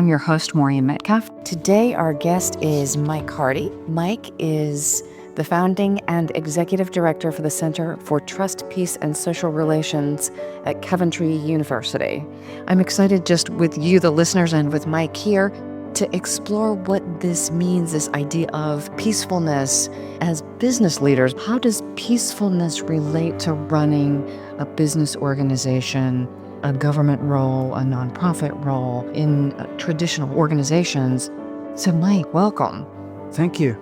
I'm your host, Maureen Metcalf. Today, our guest is Mike Hardy. Mike is the founding and executive director for the Center for Trust, Peace, and Social Relations at Coventry University. I'm excited just with you, the listeners, and with Mike here to explore what this means, this idea of peacefulness as business leaders. How does peacefulness relate to running a business organization, a government role, a nonprofit role in traditional organizations? So Mike, welcome. Thank you.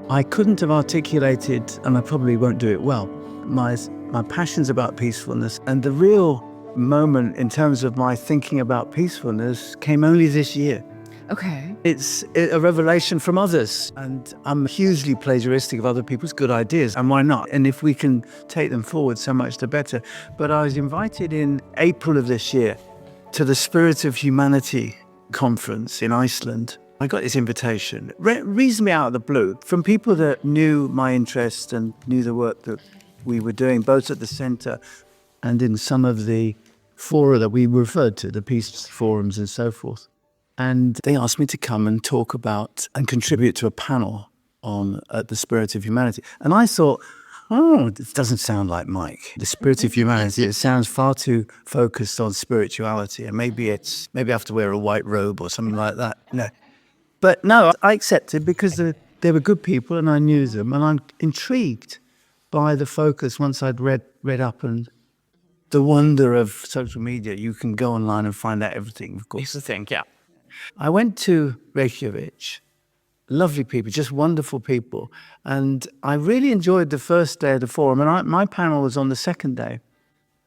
I couldn't have articulated, and I probably won't do it well, my passions about peacefulness. And the real moment in terms of my thinking about peacefulness came only this year. Okay. It's a revelation from others, and I'm hugely plagiaristic of other people's good ideas, and why not? And if we can take them forward, so much the better. But I was invited in April of this year to the Spirit of Humanity conference in Iceland. I got this invitation, reasonably out of the blue, from people that knew my interest and knew the work that we were doing, both at the centre and in some of the fora that we referred to, the peace forums and so forth. And they asked me to come and talk about and contribute to a panel on the Spirit of Humanity. And I thought, this doesn't sound like Mike. The Spirit of Humanity, it sounds far too focused on spirituality. And maybe I have to wear a white robe or something like that. No. But no, I accepted because they were good people and I knew them. And I'm intrigued by the focus once I'd read up and the wonder of social media. You can go online and find out everything, of course. It's the thing, yeah. I went to Reykjavik, lovely people, just wonderful people. And I really enjoyed the first day of the forum. And my panel was on the second day.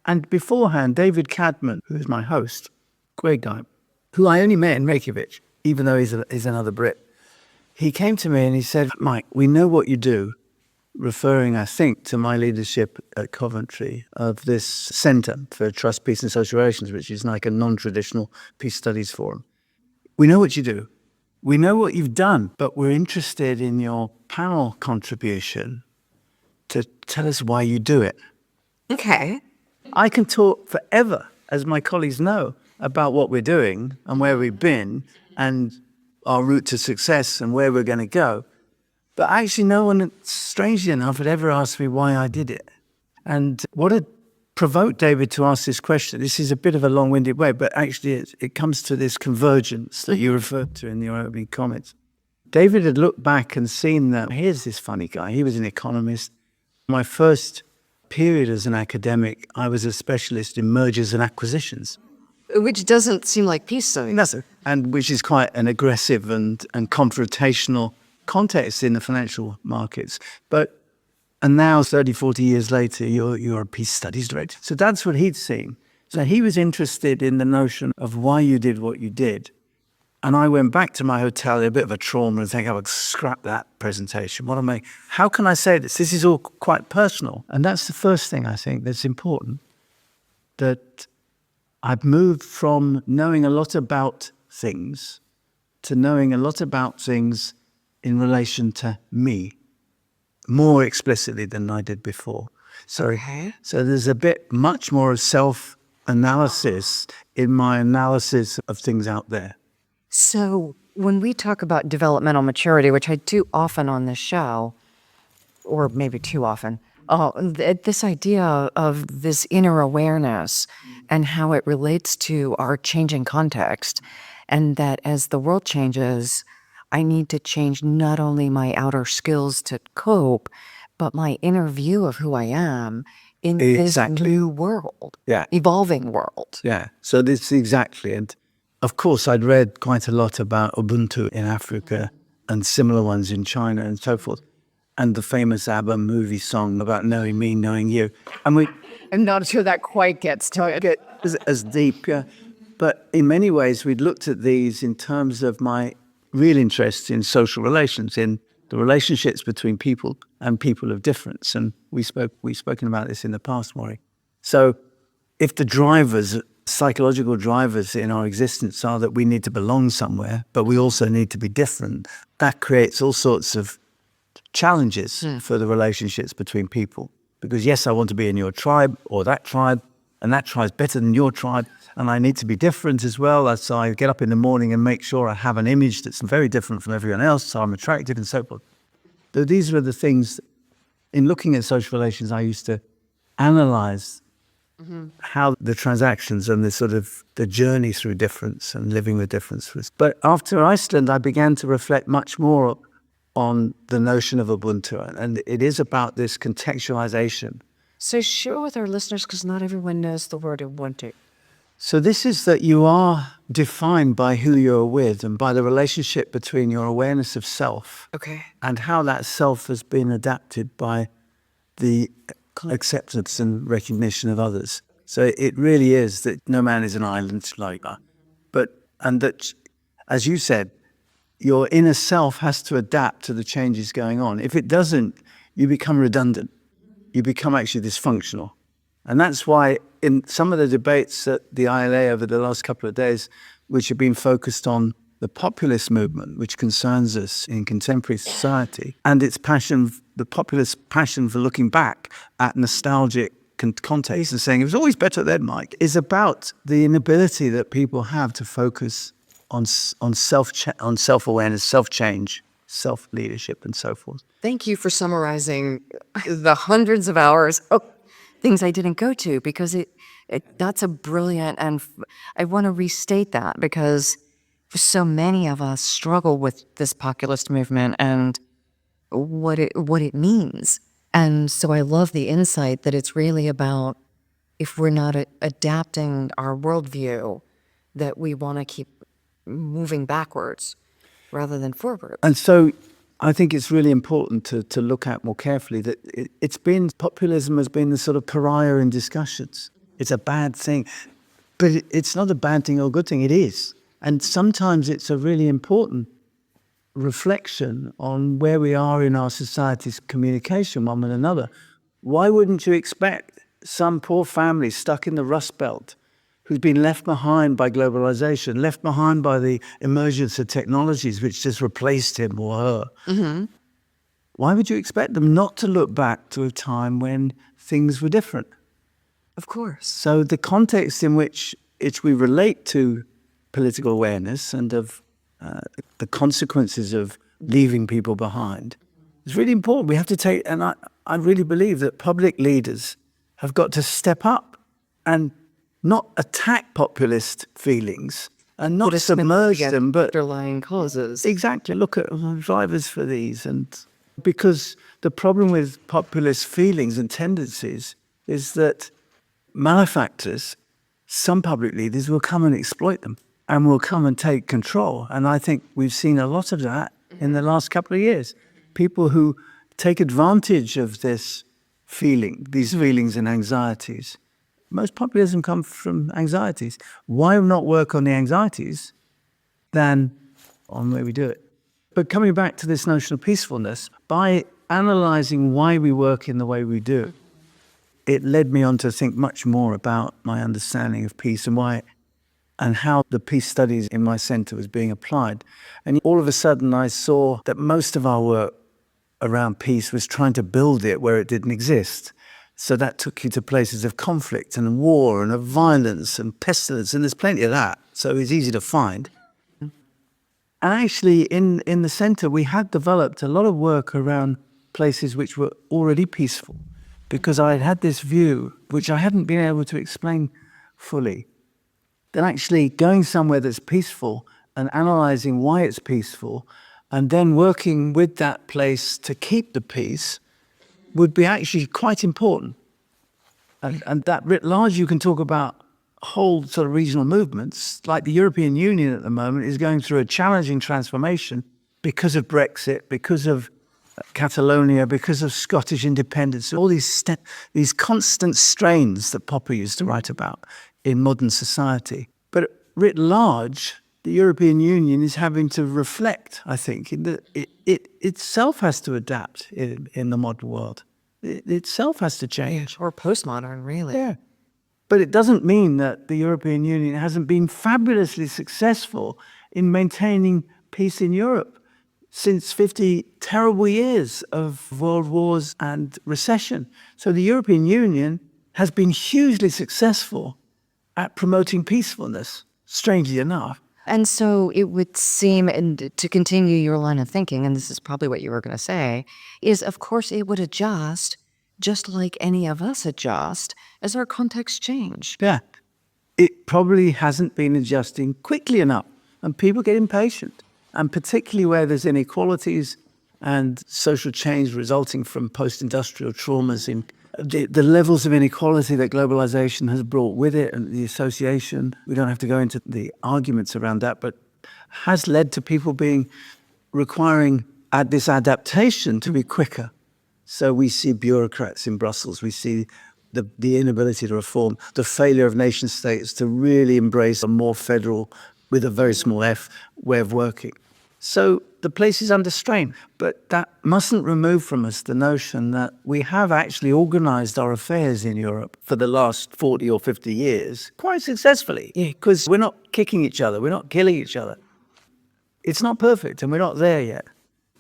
And beforehand, David Cadman, who is my host, great guy, who I only met in Reykjavik, even though he's another Brit. He came to me and he said, Mike, we know what you do, referring, I think, to my leadership at Coventry of this Centre for Trust, Peace and Social Relations, which is like a non-traditional peace studies forum. We know what you do. We know what you've done, but we're interested in your panel contribution to tell us why you do it. Okay. I can talk forever, as my colleagues know, about what we're doing and where we've been and our route to success and where we're going to go. But actually no one, strangely enough, had ever asked me why I did it. And what had provoked David to ask this question, this is a bit of a long-winded way, but actually it comes to this convergence that you referred to in your opening comments. David had looked back and seen that here's this funny guy. He was an economist. My first period as an academic, I was a specialist in mergers and acquisitions. Which doesn't seem like peace studies. No, and which is quite an aggressive and confrontational context in the financial markets. And now, 30, 40 years later, you're a peace studies director. So that's what he'd seen. So he was interested in the notion of why you did what you did. And I went back to my hotel, a bit of a trauma, and think I would scrap that presentation. How can I say this? This is all quite personal. And that's the first thing I think that's important, that I've moved from knowing a lot about things to knowing a lot about things in relation to me, more explicitly than I did before. So there's a bit much more of self-analysis in my analysis of things out there. So when we talk about developmental maturity, which I do often on this show, or maybe too often, this idea of this inner awareness and how it relates to our changing context, and that as the world changes, I need to change not only my outer skills to cope, but my inner view of who I am in this new world, evolving world. Yeah, so this exactly. And of course, I'd read quite a lot about Ubuntu in Africa and similar ones in China and so forth. And the famous ABBA movie song about knowing me, knowing you. And I'm not sure that quite gets to it. As deep, yeah. But in many ways, we'd looked at these in terms of my real interest in social relations, in the relationships between people and people of difference. And we've spoken about this in the past, Maureen. So if the drivers, psychological drivers in our existence are that we need to belong somewhere, but we also need to be different, that creates all sorts of challenges for the relationships between people. Because yes, I want to be in your tribe or that tribe, and that tribe's better than your tribe, and I need to be different as well. So I get up in the morning and make sure I have an image that's very different from everyone else, so I'm attractive and so forth. So these were the things, in looking at social relations, I used to analyze how the transactions and the sort of the journey through difference and living with difference was. But after Iceland, I began to reflect much more on the notion of Ubuntu, and it is about this contextualization. So share with our listeners, because not everyone knows the word Ubuntu. So this is that you are defined by who you're with and by the relationship between your awareness of self and how that self has been adapted by the acceptance and recognition of others. So it really is that no man is an island like that. And that, as you said, your inner self has to adapt to the changes going on. If it doesn't, you become redundant. You become actually dysfunctional. And that's why in some of the debates at the ILA over the last couple of days, which have been focused on the populist movement, which concerns us in contemporary society, and its passion, the populist passion for looking back at nostalgic context and saying it was always better then, Mike, is about the inability that people have to focus on self-awareness, self-change, self-leadership, and so forth. Thank you for summarizing the hundreds of hours of things I didn't go to, because that's a brilliant, and I want to restate that because so many of us struggle with this populist movement and what it means. And so I love the insight that it's really about, if we're not adapting our worldview, that we want to keep moving backwards rather than forward. And so I think it's really important to look at more carefully that populism has been the sort of pariah in discussions. It's a bad thing, but it's not a bad thing or a good thing, it is. And sometimes it's a really important reflection on where we are in our society's communication one with another. Why wouldn't you expect some poor family stuck in the Rust Belt who's been left behind by globalization, left behind by the emergence of technologies which just replaced him or her? Why would you expect them not to look back to a time when things were different? Of course. So the context in which we relate to political awareness and of the consequences of leaving people behind is really important. We have to take, and I really believe that public leaders have got to step up and not attack populist feelings and not submerge them, but underlying causes. Exactly. Look at drivers for these. And because the problem with populist feelings and tendencies is that malefactors, some public leaders, will come and exploit them and will come and take control. And I think we've seen a lot of that in the last couple of years. People who take advantage of this feeling, these feelings and anxieties. Most populism comes from anxieties. Why not work on the anxieties than on the way we do it? But coming back to this notion of peacefulness, by analyzing why we work in the way we do, it led me on to think much more about my understanding of peace and how the peace studies in my center was being applied. And all of a sudden I saw that most of our work around peace was trying to build it where it didn't exist. So that took you to places of conflict and war and of violence and pestilence, and there's plenty of that, so it's easy to find. And actually in the center we had developed a lot of work around places which were already peaceful, because I had this view, which I hadn't been able to explain fully, that actually going somewhere that's peaceful and analyzing why it's peaceful and then working with that place to keep the peace would be actually quite important. And that writ large, you can talk about whole sort of regional movements, like the European Union at the moment is going through a challenging transformation because of Brexit, because of Catalonia, because of Scottish independence, all these constant strains that Popper used to write about in modern society. But writ large, the European Union is having to reflect, I think, that it itself has to adapt in the modern world. It itself has to change. Or postmodern, really. Yeah. But it doesn't mean that the European Union hasn't been fabulously successful in maintaining peace in Europe since 50 terrible years of world wars and recession. So the European Union has been hugely successful at promoting peacefulness, strangely enough. And so it would seem, and to continue your line of thinking, and this is probably what you were going to say, is of course it would adjust just like any of us adjust as our contexts change. Yeah. It probably hasn't been adjusting quickly enough, and people get impatient. And particularly where there's inequalities and social change resulting from post-industrial traumas, in the levels of inequality that globalization has brought with it, and the association, we don't have to go into the arguments around that, but has led to people requiring this adaptation to be quicker. So we see bureaucrats in Brussels, we see the inability to reform, the failure of nation states to really embrace a more federal, with a very small f, way of working. So the place is under strain, but that mustn't remove from us the notion that we have actually organized our affairs in Europe for the last 40 or 50 years quite successfully, because we're not kicking each other, we're not killing each other. It's not perfect, and we're not there yet.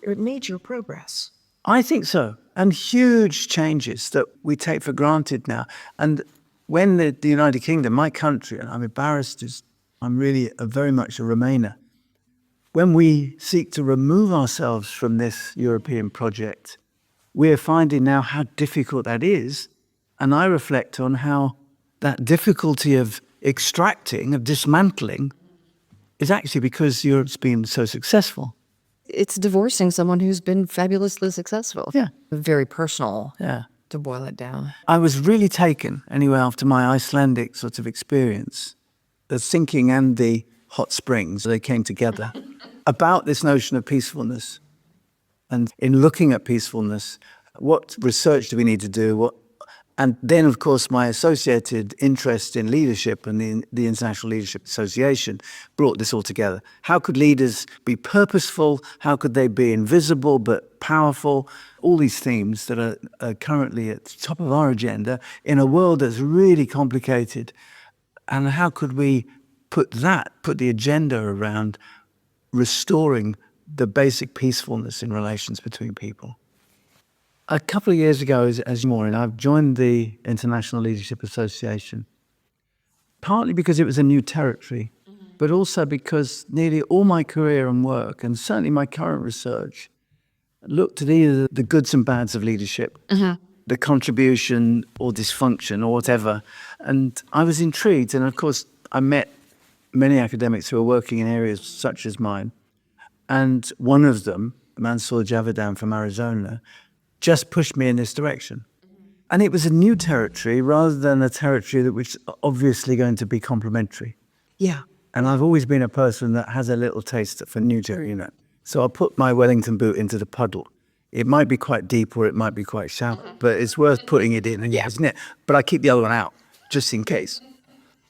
It made your progress. I think so. And huge changes that we take for granted now. And when the United Kingdom, my country, and I'm embarrassed, I'm really very much a Remainer, when we seek to remove ourselves from this European project, we're finding now how difficult that is. And I reflect on how that difficulty of extracting, of dismantling, is actually because Europe's been so successful. It's divorcing someone who's been fabulously successful. Yeah. Very personal. Yeah. To boil it down. I was really taken, anyway, after my Icelandic sort of experience, the sinking and the hot springs, they came together, about this notion of peacefulness. And in looking at peacefulness, what research do we need to do? And then, of course, my associated interest in leadership and the International Leadership Association brought this all together. How could leaders be purposeful? How could they be invisible but powerful? All these themes that are currently at the top of our agenda in a world that's really complicated. And how could we put the agenda around restoring the basic peacefulness in relations between people? A couple of years ago, as Maureen, I've joined the International Leadership Association, partly because it was a new territory, but also because nearly all my career and work, and certainly my current research, looked at either the goods and bads of leadership, the contribution or dysfunction or whatever. And I was intrigued. And of course, I met many academics who are working in areas such as mine. And one of them, Mansour Javedan from Arizona, just pushed me in this direction. And it was a new territory rather than a territory that was obviously going to be complementary. Yeah. And I've always been a person that has a little taste for new territory. So I'll put my Wellington boot into the puddle. It might be quite deep or it might be quite shallow, but it's worth putting it in, isn't it? But I keep the other one out, just in case.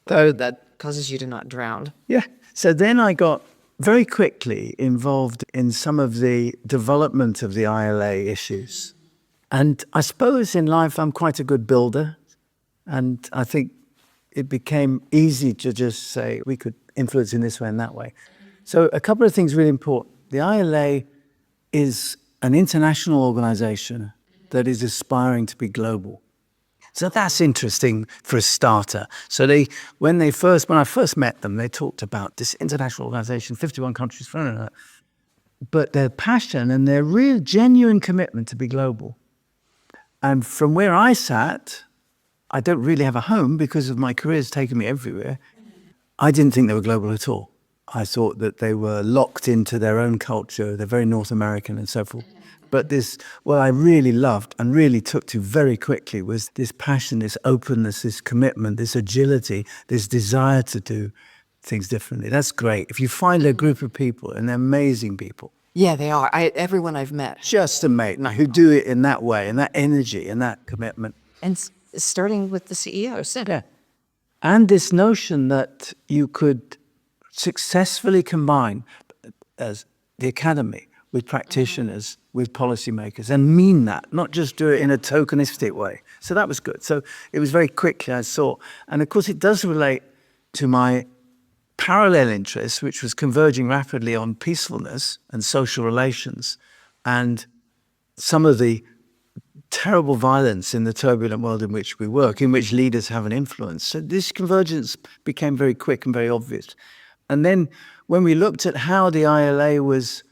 So that causes you to not drown. Yeah. So then I got very quickly involved in some of the development of the ILA issues. And I suppose in life I'm quite a good builder. And I think it became easy to just say we could influence in this way and that way. So a couple of things really important. The ILA is an international organization that is aspiring to be global. So that's interesting for a starter. So when I first met them, they talked about this international organization, 51 countries, but their passion and their real genuine commitment to be global. And from where I sat, I don't really have a home because of my career's taken me everywhere. I didn't think they were global at all. I thought that they were locked into their own culture. They're very North American and so forth. But what I really loved and really took to very quickly was this passion, this openness, this commitment, this agility, this desire to do things differently. That's great. If you find a group of people, and they're amazing people. Yeah, they are. Everyone I've met. Just amazing, who do it in that way, and that energy, and that commitment. And starting with the CEO, Sid. Yeah. And this notion that you could successfully combine as the academy with practitioners, with policymakers, and mean that, not just do it in a tokenistic way. So that was good. So it was very quickly, I saw. And of course, it does relate to my parallel interests, which was converging rapidly on peacefulness and social relations, and some of the terrible violence in the turbulent world in which we work, in which leaders have an influence. So this convergence became very quick and very obvious. And then when we looked at how the ILA was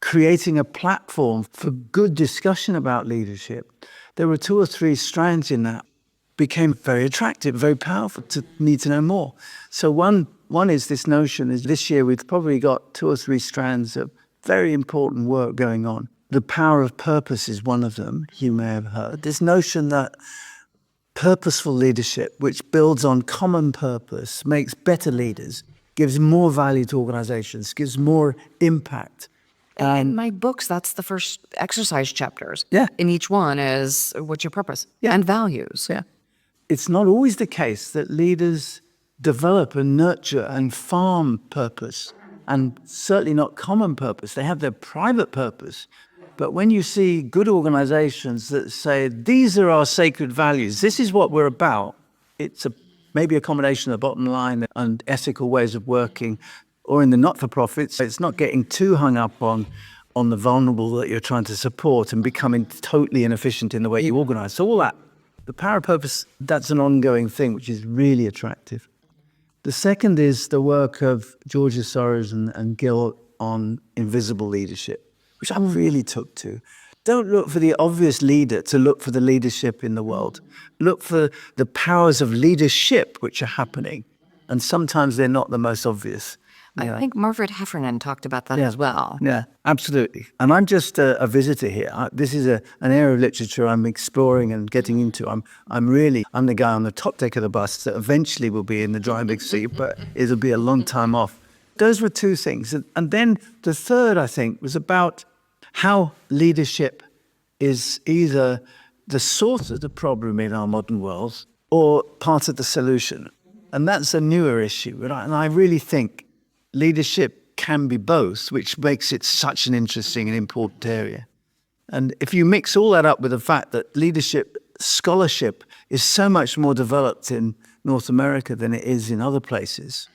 creating a platform for good discussion about leadership, there were 2 or 3 strands in that became very attractive, very powerful, to need to know more. So one is this notion is this year we've probably got 2 or 3 strands of very important work going on. The power of purpose is one of them, you may have heard. This notion that purposeful leadership, which builds on common purpose, makes better leaders, gives more value to organizations, gives more impact. In my books, that's the first exercise chapters. Yeah. In each one is what's your purpose Yeah. and values. Yeah. It's not always the case that leaders develop and nurture and farm purpose, and certainly not common purpose. They have their private purpose. But when you see good organizations that say, these are our sacred values, this is what we're about, it's maybe a combination of bottom line and ethical ways of working, or in the not-for-profits, it's not getting too hung up on the vulnerable that you're trying to support and becoming totally inefficient in the way you organize. So all that, the power of purpose, that's an ongoing thing, which is really attractive. The second is the work of Georgia Soros and Gil on invisible leadership, which I really took to. Don't look for the obvious leader to look for the leadership in the world. Look for the powers of leadership which are happening. And sometimes they're not the most obvious. I think Margaret Heffernan talked about that as well. Yeah, absolutely. And I'm just a visitor here. This is an area of literature I'm exploring and getting into. I'm the guy on the top deck of the bus that eventually will be in the driving seat, but it'll be a long time off. Those were 2 things. And then the third, I think, was about how leadership is either the source of the problem in our modern world or part of the solution. And that's a newer issue. And I really think leadership can be both, which makes it such an interesting and important area. And if you mix all that up with the fact that leadership scholarship is so much more developed in North America than it is in other places,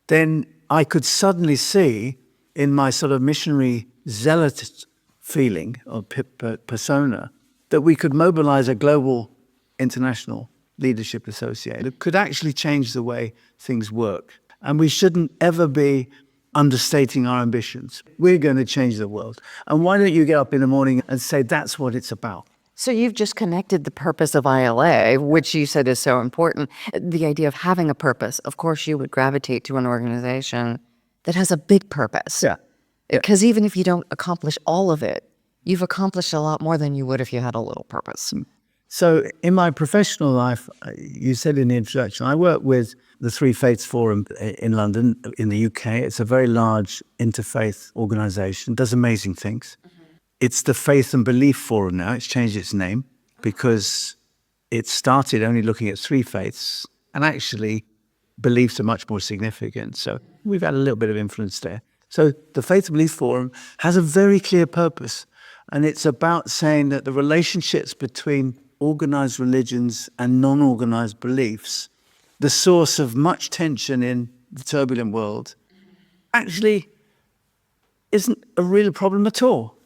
then I could suddenly see in my sort of missionary zealot feeling or persona that we could mobilize a global international leadership association that could actually change the way things work. And we shouldn't ever be understating our ambitions. We're going to change the world. And why don't you get up in the morning and say that's what it's about? So you've just connected the purpose of ILA, which you said is so important. The idea of having a purpose. Of course, you would gravitate to an organization that has a big purpose. Yeah. Because even if you don't accomplish all of it, you've accomplished a lot more than you would if you had a little purpose. So in my professional life, you said in the introduction, I work with the Three Faiths Forum in London, in the UK. It's a very large interfaith organization, does amazing things. It's the Faith and Belief Forum now. It's changed its name because it started only looking at 3 faiths, and actually beliefs are much more significant. So we've had a little bit of influence there. So the Faith and Belief Forum has a very clear purpose, and it's about saying that the relationships between organized religions and non-organized beliefs, the source of much tension in the turbulent world, actually isn't a real problem at all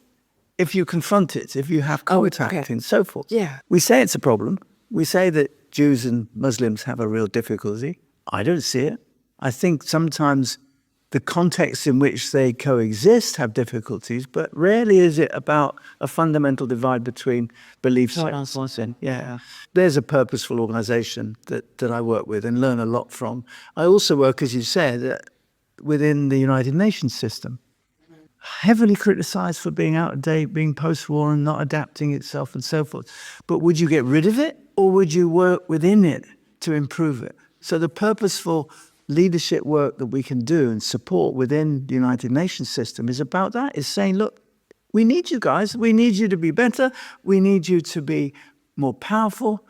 if you confront it, if you have contact and so forth. Yeah. We say it's a problem. We say that Jews and Muslims have a real difficulty. I don't see it. I think sometimes the context in which they coexist have difficulties, but rarely is it about a fundamental divide between beliefs and sin. Yeah. There's a purposeful organization that I work with and learn a lot from. I also work, as you said, within the United Nations system. Heavily criticized for being out of date, being post-war and not adapting itself and so forth. But would you get rid of it, or would you work within it to improve it? So the purposeful leadership work that we can do and support within the United Nations system is about that, is saying, look, we need you guys, we need you to be better, we need you to be more powerful,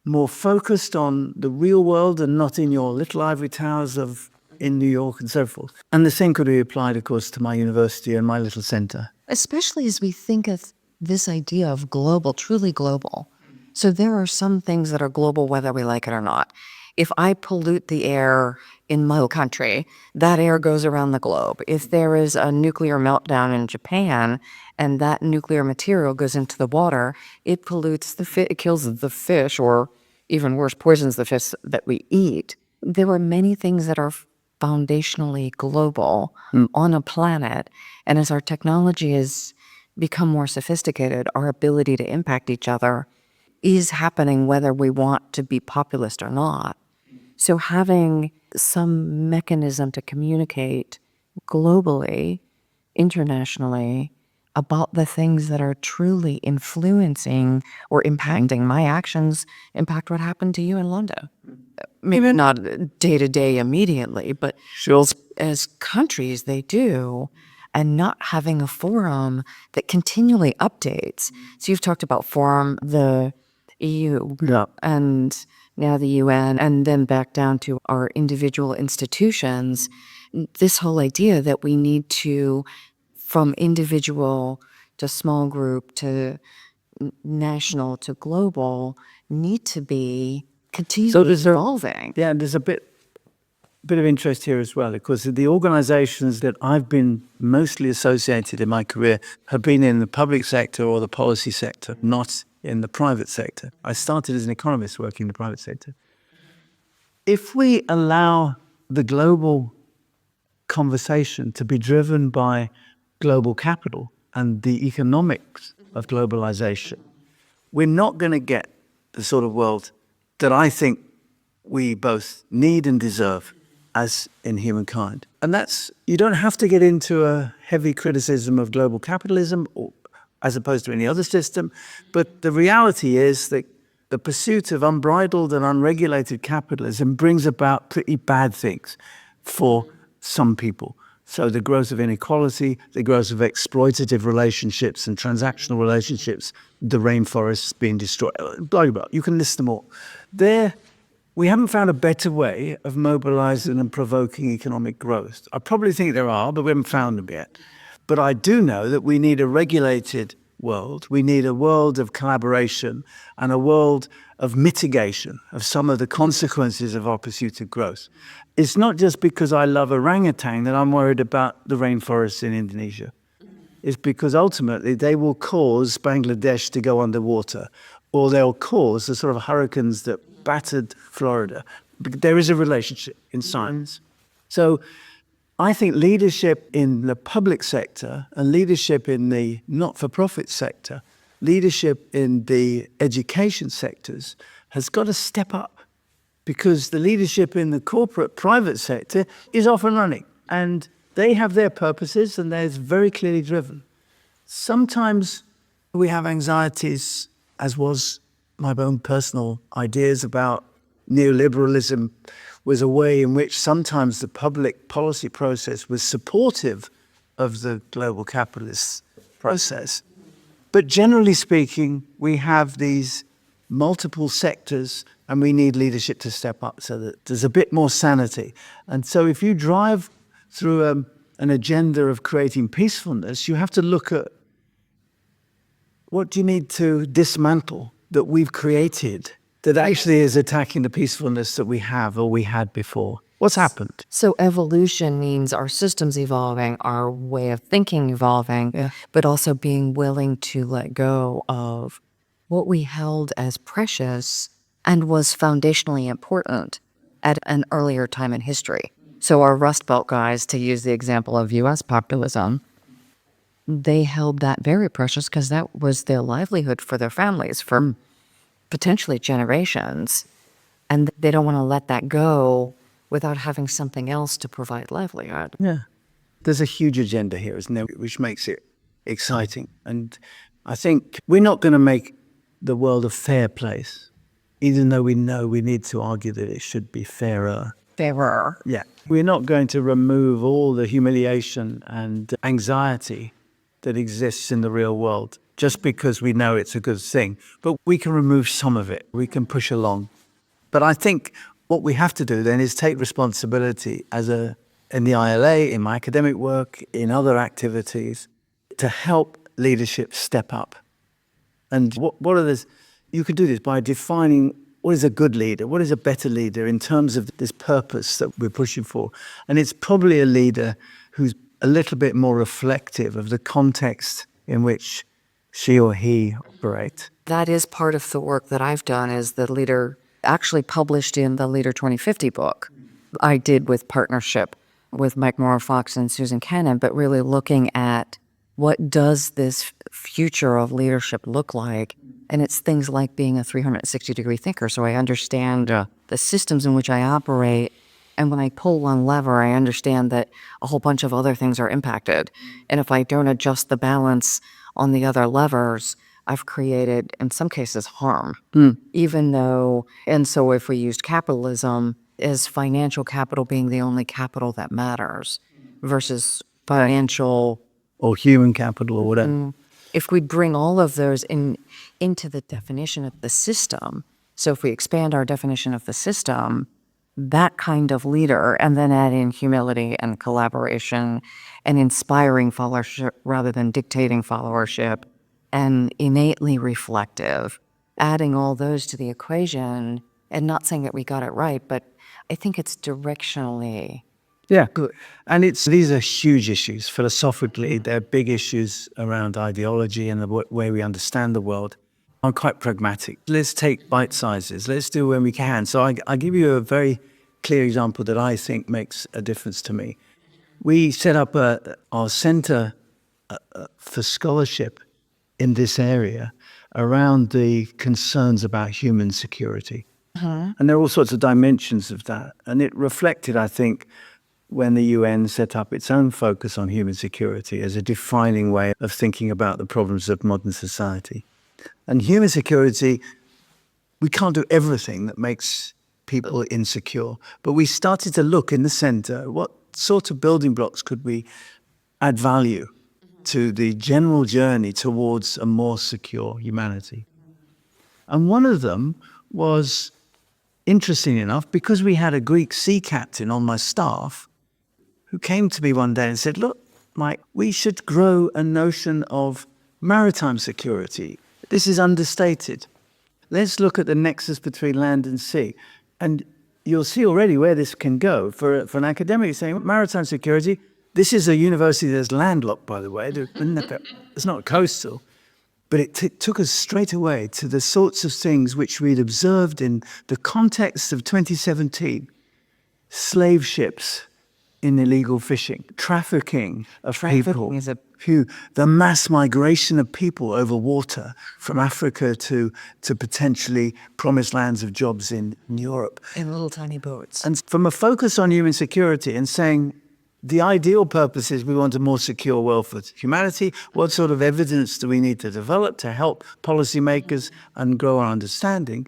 more focused on the real world and not in your little ivory towers in New York and so forth. And the same could be applied, of course, to my university and my little center. Especially as we think of this idea of global, truly global. So there are some things that are global whether we like it or not. If I pollute the air in my country, that air goes around the globe. If there is a nuclear meltdown in Japan and that nuclear material goes into the water, it pollutes it kills the fish, or even worse, poisons the fish that we eat. There are many things that are foundationally global on a planet. And as our technology has become more sophisticated, our ability to impact each other is happening whether we want to be populist or not. So having some mechanism to communicate globally, internationally, about the things that are truly influencing or impacting my actions impact what happened to you in London. Maybe not day to day immediately, but Sure. as countries they do, and not having a forum that continually updates. So you've talked about forum, the EU, Yeah. and now the UN, and then back down to our individual institutions. This whole idea that we need to, from individual to small group to national to global, need to be continually evolving. Yeah, there's a bit of interest here as well, because the organizations that I've been mostly associated in my career have been in the public sector or the policy sector, not in the private sector. I started as an economist working in the private sector. If we allow the global conversation to be driven by global capital and the economics of globalization, we're not going to get the sort of world that I think we both need and deserve as in humankind. And that's, you don't have to get into a heavy criticism of global capitalism or, as opposed to any other system, but the reality is that the pursuit of unbridled and unregulated capitalism brings about pretty bad things for some people. So the growth of inequality, the growth of exploitative relationships and transactional relationships, the rainforests being destroyed, blah, blah, blah. You can list them all. We haven't found a better way of mobilizing and provoking economic growth. I probably think there are, but we haven't found them yet. But I do know that we need a regulated world. We need a world of collaboration and a world of mitigation of some of the consequences of our pursuit of growth. It's not just because I love orangutan that I'm worried about the rainforests in Indonesia. It's because ultimately they will cause Bangladesh to go underwater, or they'll cause the sort of hurricanes that battered Florida. There is a relationship in science. So I think leadership in the public sector and leadership in the not-for-profit sector, leadership in the education sectors has got to step up, because the leadership in the corporate private sector is off and running, and they have their purposes and they're very clearly driven. Sometimes we have anxieties, as was my own personal ideas about neoliberalism was a way in which sometimes the public policy process was supportive of the global capitalist process. But generally speaking, we have these multiple sectors and we need leadership to step up so that there's a bit more sanity. And so if you drive through an agenda of creating peacefulness, you have to look at what do you need to dismantle that we've created that actually is attacking the peacefulness that we have or we had before. What's happened? So evolution means our systems evolving, our way of thinking evolving, but also being willing to let go of what we held as precious and was foundationally important at an earlier time in history. So our Rust Belt guys, to use the example of U.S. populism, they held that very precious because that was their livelihood for their families for potentially generations. And they don't want to let that go without having something else to provide livelihood. Yeah. There's a huge agenda here, isn't there, which makes it exciting. And I think we're not going to make the world a fair place, even though we know we need to argue that it should be fairer. Fairer. Yeah. We're not going to remove all the humiliation and anxiety that exists in the real world just because we know it's a good thing. But we can remove some of it. We can push along. But I think what we have to do then is take responsibility in the ILA, in my academic work, in other activities, to help leadership step up. And what are this? You can do this by defining what is a good leader? What is a better leader in terms of this purpose that we're pushing for? And it's probably a leader who's a little bit more reflective of the context in which she or he operate. That is part of the work that I've done as the leader, actually published in the Leader 2050 book. I did with partnership with Mike Fox and Susan Cannon, but really looking at what does this future of leadership look like? And it's things like being a 360-degree thinker. So I understand the systems in which I operate. And when I pull one lever, I understand that a whole bunch of other things are impacted. And if I don't adjust the balance on the other levers, I've created, in some cases, harm. Even though, and so if we used capitalism as financial capital being the only capital that matters versus financial or human capital or whatever. If we bring all of those into the definition of the system, so if we expand our definition of the system, that kind of leader, and then add in humility and collaboration and inspiring followership rather than dictating followership, and innately reflective, adding all those to the equation, and not saying that we got it right, but I think it's directionally good. And these are huge issues. Philosophically, they're big issues around ideology and the way we understand the world. I'm quite pragmatic. Let's take bite sizes. Let's do when we can. So I give you a very clear example that I think makes a difference to me. We set up our center for scholarship in this area around the concerns about human security. And there are all sorts of dimensions of that. And it reflected, I think, when the UN set up its own focus on human security as a defining way of thinking about the problems of modern society. And human security, we can't do everything that makes people insecure, but we started to look in the center, what sort of building blocks could we add value to the general journey towards a more secure humanity? And one of them was, interesting enough, because we had a Greek sea captain on my staff who came to me one day and said, look, Mike, we should grow a notion of maritime security. This is understated. Let's look at the nexus between land and sea. And you'll see already where this can go. For an academic saying, maritime security, this is a university that's landlocked, by the way. It's not coastal. But it took us straight away to the sorts of things which we'd observed in the context of 2017. Slave ships in illegal fishing, trafficking of people, the mass migration of people over water from Africa to potentially promised lands of jobs in Europe. In little tiny boats. And from a focus on human security and saying, the ideal purpose is we want a more secure world for humanity. What sort of evidence do we need to develop to help policymakers and grow our understanding?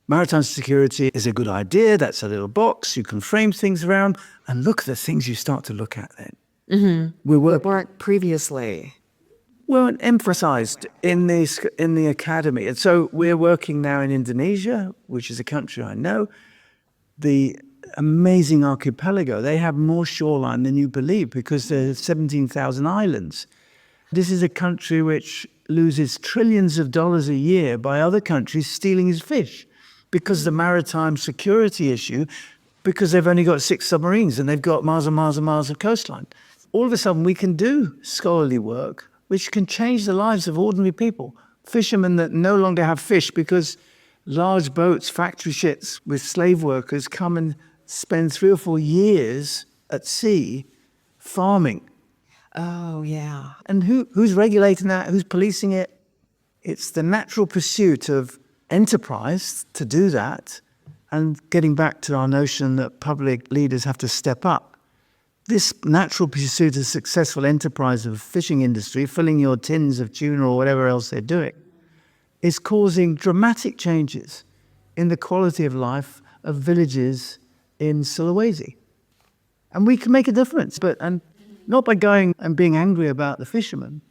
Maritime security is a good idea. That's a little box you can frame things around. And look at the things you start to look at then. We weren't previously. Weren't emphasized in the academy. And so we're working now in Indonesia, which is a country I know. The amazing archipelago. They have more shoreline than you believe because there's 17,000 islands. This is a country which loses trillions of dollars a year by other countries stealing its fish because the maritime security issue, because they've only got 6 submarines and they've got miles and miles and miles of coastline. All of a sudden we can do scholarly work which can change the lives of ordinary people. Fishermen that no longer have fish because large boats, factory ships with slave workers come and spend 3 or 4 years at sea farming. Oh, yeah. And who's regulating that? Who's policing it? It's the natural pursuit of enterprise to do that, and getting back to our notion that public leaders have to step up. This natural pursuit of successful enterprise of fishing industry, filling your tins of tuna or whatever else they're doing, is causing dramatic changes in the quality of life of villages in Sulawesi. And we can make a difference, and not by going and being angry about the fishermen,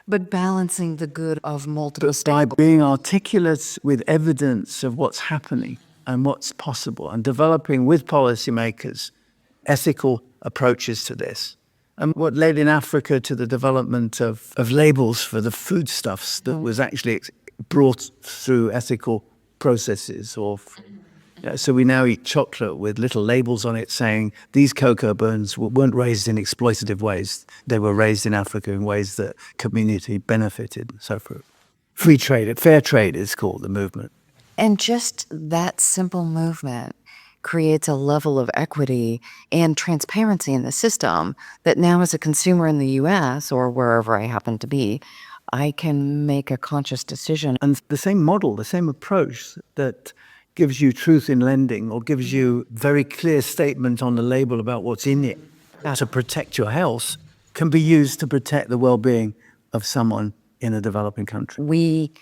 but balancing the good of multiple but by being articulate with evidence of what's happening and what's possible, and developing with policymakers ethical approaches to this. And what led in Africa to the development of labels for the foodstuffs that was actually brought through ethical processes so we now eat chocolate with little labels on it saying these cocoa beans weren't raised in exploitative ways. They were raised in Africa in ways that community benefited and so forth. Free trade, fair trade is called the movement. And just that simple movement creates a level of equity and transparency in the system that now, as a consumer in the US or wherever I happen to be, I can make a conscious decision. And the same model, the same approach that gives you truth in lending or gives you very clear statement on the label about what's in it to protect your health can be used to protect the well-being of someone in a developing country. We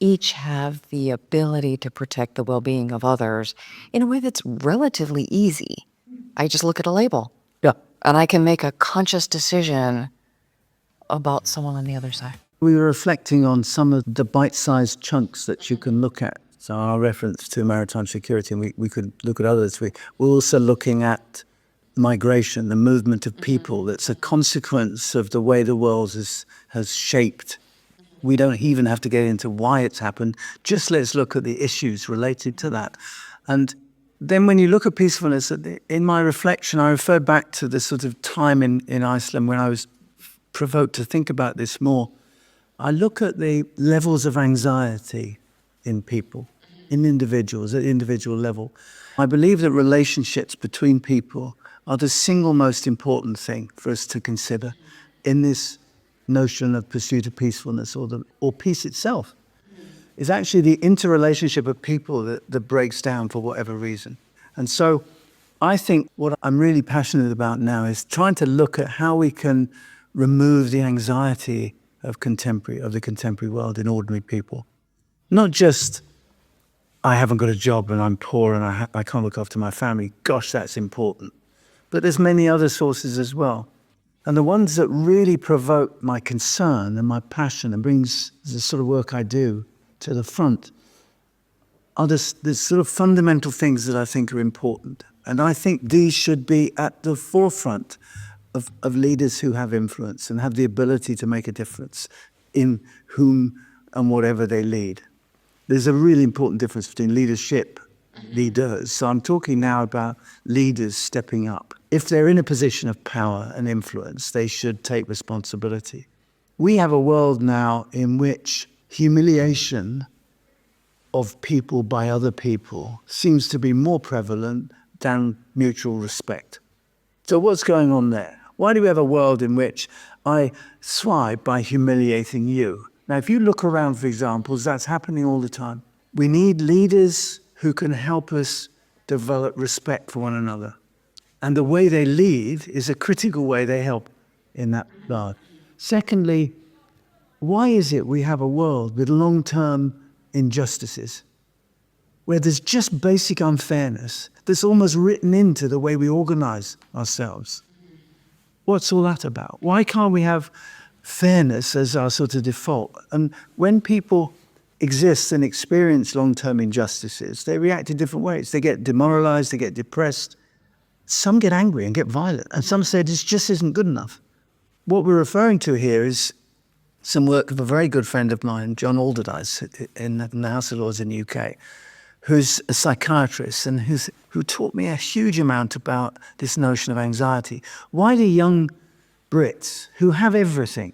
each have the ability to protect the well-being of others in a way that's relatively easy. I just look at a label. Yeah. And I can make a conscious decision about someone on the other side. We were reflecting on some of the bite-sized chunks that you can look at. So our reference to maritime security, and we could look at others. We're also looking at migration, the movement of people. That's a consequence of the way the world has shaped. We don't even have to get into why it's happened. Just let's look at the issues related to that. And then when you look at peacefulness, in my reflection, I referred back to the sort of time in Iceland when I was provoked to think about this more. I look at the levels of anxiety in people, in individuals, at the individual level. I believe that relationships between people are the single most important thing for us to consider in this notion of pursuit of peacefulness or peace itself. Is actually the interrelationship of people that breaks down for whatever reason. And so I think what I'm really passionate about now is trying to look at how we can remove the anxiety of the contemporary world in ordinary people. Not just, I haven't got a job and I'm poor and I can't look after my family. Gosh, that's important. But there's many other sources as well. And the ones that really provoke my concern and my passion and brings the sort of work I do to the front are the sort of fundamental things that I think are important. And I think these should be at the forefront of leaders who have influence and have the ability to make a difference in whom and whatever they lead. There's a really important difference between leadership, leaders. So I'm talking now about leaders stepping up. If they're in a position of power and influence, they should take responsibility. We have a world now in which humiliation of people by other people seems to be more prevalent than mutual respect. So what's going on there? Why do we have a world in which I swipe by humiliating you? Now, if you look around for examples, that's happening all the time. We need leaders who can help us develop respect for one another. And the way they lead is a critical way they help in that regard. Secondly, why is it we have a world with long-term injustices, where there's just basic unfairness that's almost written into the way we organize ourselves? What's all that about? Why can't we have fairness as our sort of default? And when people exist and experience long-term injustices, they react in different ways. They get demoralized, they get depressed. Some get angry and get violent, and some say this just isn't good enough. What we're referring to here is some work of a very good friend of mine, John Alderdice, in the House of Lords in the UK, who's a psychiatrist and who taught me a huge amount about this notion of anxiety. Why do young Brits who have everything,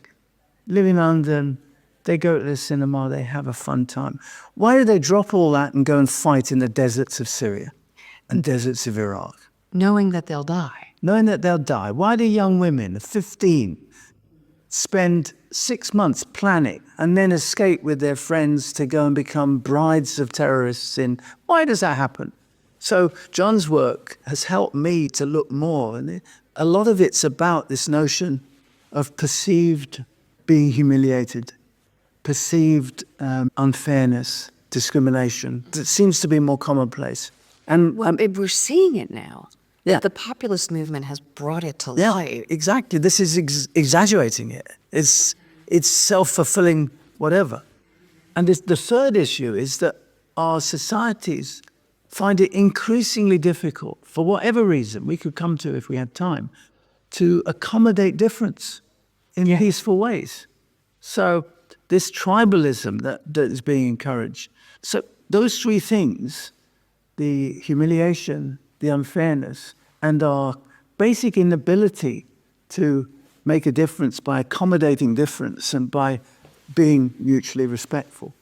live in London, they go to the cinema, they have a fun time, why do they drop all that and go and fight in the deserts of Syria and deserts of Iraq? Knowing that they'll die. Knowing that they'll die. Why do young women of 15 spend 6 months planning and then escape with their friends to go and become brides of terrorists why does that happen? So John's work has helped me to look more, and a lot of it's about this notion of perceived being humiliated, perceived unfairness, discrimination that seems to be more commonplace. And We're seeing it now. Yeah. The populist movement has brought it to yeah, light. exactly. This is exaggerating it. It's self-fulfilling whatever. And the third issue is that our societies find it increasingly difficult, for whatever reason we could come to if we had time, to accommodate difference in peaceful ways. So this tribalism that is being encouraged. So Those three things, the humiliation, the unfairness, and our basic inability to make a difference by accommodating difference and by being mutually respectful,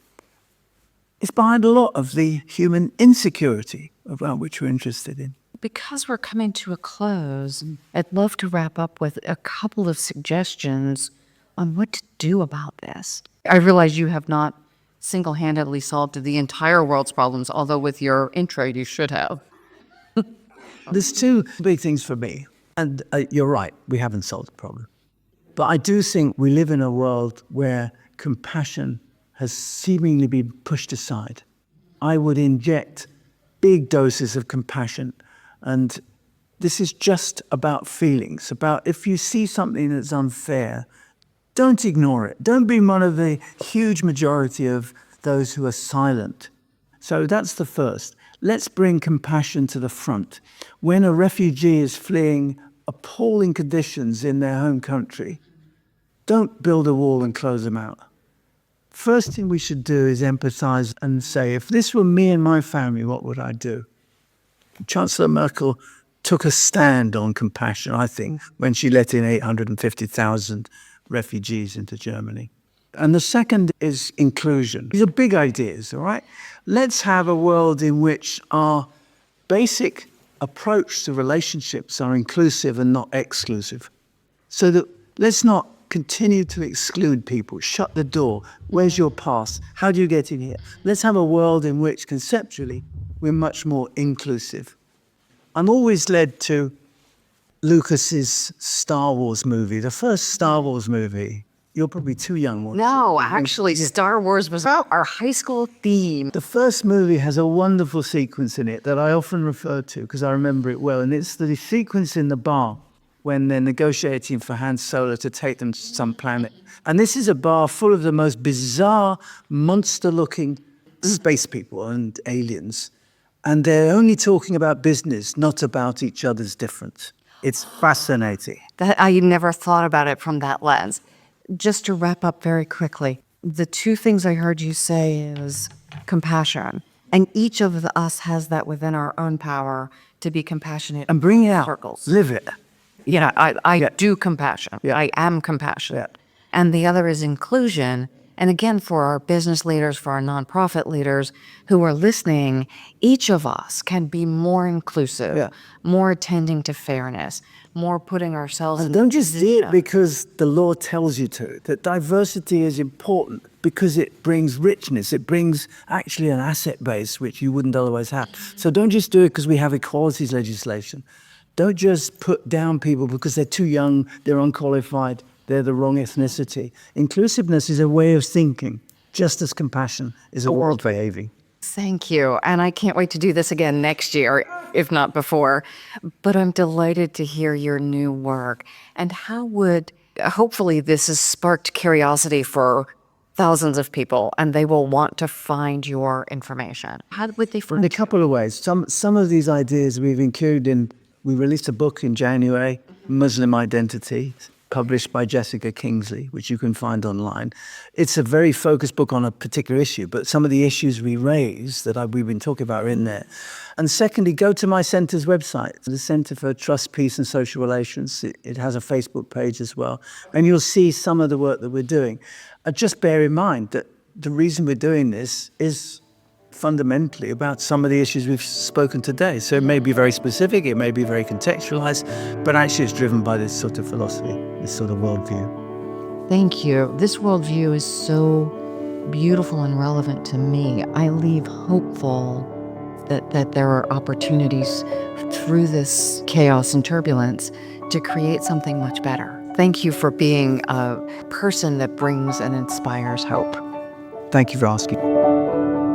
is behind a lot of the human insecurity about which we're interested in. Because we're coming to a close, I'd love to wrap up with a couple of suggestions on what to do about this. I realize you have not single-handedly solved the entire world's problems, although with your intro you should have. There's two big things for me. And you're right, we haven't solved the problem. But I do think we live in a world where compassion has seemingly been pushed aside. I would inject big doses of compassion. And this is just about feelings, about if you see something that's unfair, don't ignore it. Don't be one of the huge majority of those who are silent. So that's the first. Let's bring compassion to the front. When a refugee is fleeing appalling conditions in their home country, don't build a wall and close them out. First thing we should do is empathize and say, if this were me and my family, what would I do? Chancellor Merkel took a stand on compassion, I think, when she let in 850,000 refugees into Germany. And the second is inclusion. These are big ideas, all right? Let's have a world in which our basic approach to relationships are inclusive and not exclusive. So that let's not continue to exclude people, shut the door. Where's your pass? How do you get in here? Let's have a world in which conceptually we're much more inclusive. I'm always led to Lucas's Star Wars movie, the first Star Wars movie. You're probably too young. No, actually, Star Wars was our high school theme. The first movie has a wonderful sequence in it that I often refer to because I remember it well. And it's the sequence in the bar when they're negotiating for Han Solo to take them to some planet. And this is a bar full of the most bizarre, monster-looking space people and aliens. And they're only talking about business, not about each other's difference. It's fascinating. I never thought about it from that lens. Just to wrap up very quickly, the two things I heard you say is compassion. And each of us has that within our own power to be compassionate. And bring it out. Circles. Live it. Yeah, I do compassion. Yeah. I am compassionate. Yeah. And the other is inclusion. And again, for our business leaders, for our nonprofit leaders who are listening, each of us can be more inclusive, more attending to fairness, more putting ourselves in. Don't just do it because the law tells you to. That diversity is important because it brings richness. It brings actually an asset base which you wouldn't otherwise have. So don't just do it because we have equalities legislation. Don't just put down people because they're too young, they're unqualified, they're the wrong ethnicity. Inclusiveness is a way of thinking, just as compassion is a way of behaving. Thank you. And I can't wait to do this again next year, if not before. But I'm delighted to hear your new work. And hopefully this has sparked curiosity for thousands of people, and they will want to find your information. How would they find In a couple of ways. Some of these ideas we've included in, we released a book in January, Muslim Identity, published by Jessica Kingsley, which you can find online. It's a very focused book on a particular issue, but some of the issues we raise that we've been talking about are in there. And secondly, go to my centre's website, the Centre for Trust, Peace and Social Relations. It has a Facebook page as well. And you'll see some of the work that we're doing. Just bear in mind that the reason we're doing this is fundamentally about some of the issues we've spoken today. So it may be very specific, it may be very contextualized, but actually it's driven by this sort of philosophy, this sort of worldview. Thank you. This worldview is so beautiful and relevant to me. I leave hopeful that there are opportunities through this chaos and turbulence to create something much better. Thank you for being a person that brings and inspires hope. Thank you for asking.